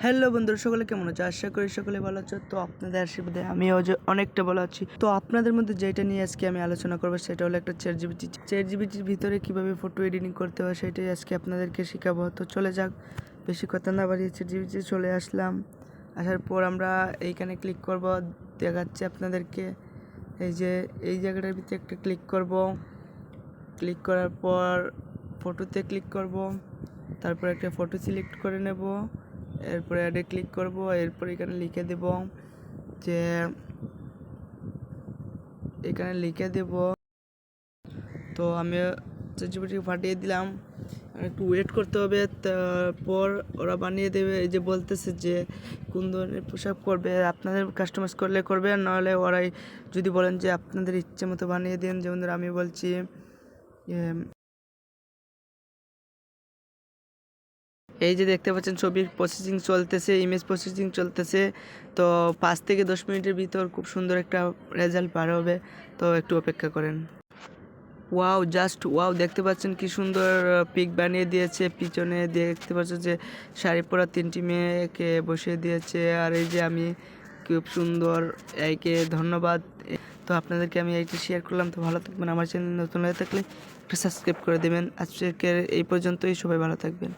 Hello বন্ধুরা, সকলে কেমন আছো? আশা করি সকলে ভালো আছো। তো আপনাদের আশীর্বাদে আমিও যে অনেকটা ভালো আছি। তো আপনাদের মধ্যে যেটা নিয়ে আজকে আমি আলোচনা করবো সেটা হলো একটা চ্যাট জিপিটির ভিতরে কিভাবে ফটো এডিটিং করতে হয় সেটাই আজকে আপনাদেরকে শেখাবো। তো চলে যাক, বেশি কথা না বাড়িয়ে চ্যাট জিপিটি চলে আসলাম। আসার পর আমরা এইখানে ক্লিক করব, দেখাচ্ছি আপনাদেরকে। এই যে এই জায়গাটার ভিতরে একটা ক্লিক করব, ক্লিক করার পর ফটোতে ক্লিক করব, তারপর একটা ফটো সিলেক্ট করে নেব, এরপরে অ্যাডে ক্লিক করব, এরপর এখানে লিখে দেব যে এখানে লিখে দেব। তো আমি চ্যাটজিপিটিকে পাঠিয়ে দিলাম, একটু ওয়েট করতে হবে। তারপর ওরা বানিয়ে দেবে। এই যে বলতেছে যে কোন ধরনের পোশাক করবে, আপনাদের কাস্টমাইজ করলে করবে, নাহলে ওরাই যদি বলেন যে আপনাদের ইচ্ছে মতো বানিয়ে দিন। যেমন ধর আমি বলছি এই যে দেখতে পাচ্ছেন ছবির প্রসেসিং চলতেছে, ইমেজ প্রসেসিং চলতেছে। তো 5 থেকে 10 মিনিটের ভিতর খুব সুন্দর একটা রেজাল্ট বার হবে। তো একটু অপেক্ষা করেন। ওয়াও, জাস্ট ওয়াও, দেখতে পাচ্ছেন কি সুন্দর পিক বানিয়ে দিয়েছে। পিছনে দেখতে পাচ্ছেন যে শাড়ি পরা 3টি মেয়েকে বসিয়ে দিয়েছে। আর এই যে আমি খুব সুন্দর, একে ধন্যবাদ। তো আপনাদেরকে আমি এইটি শেয়ার করলাম। তো ভালো থাকবেন, আমার চ্যানেল নতুন হয়ে থাকলে একটু সাবস্ক্রাইব করে দেবেন। আজকের এই পর্যন্তই, সবাই ভালো থাকবেন।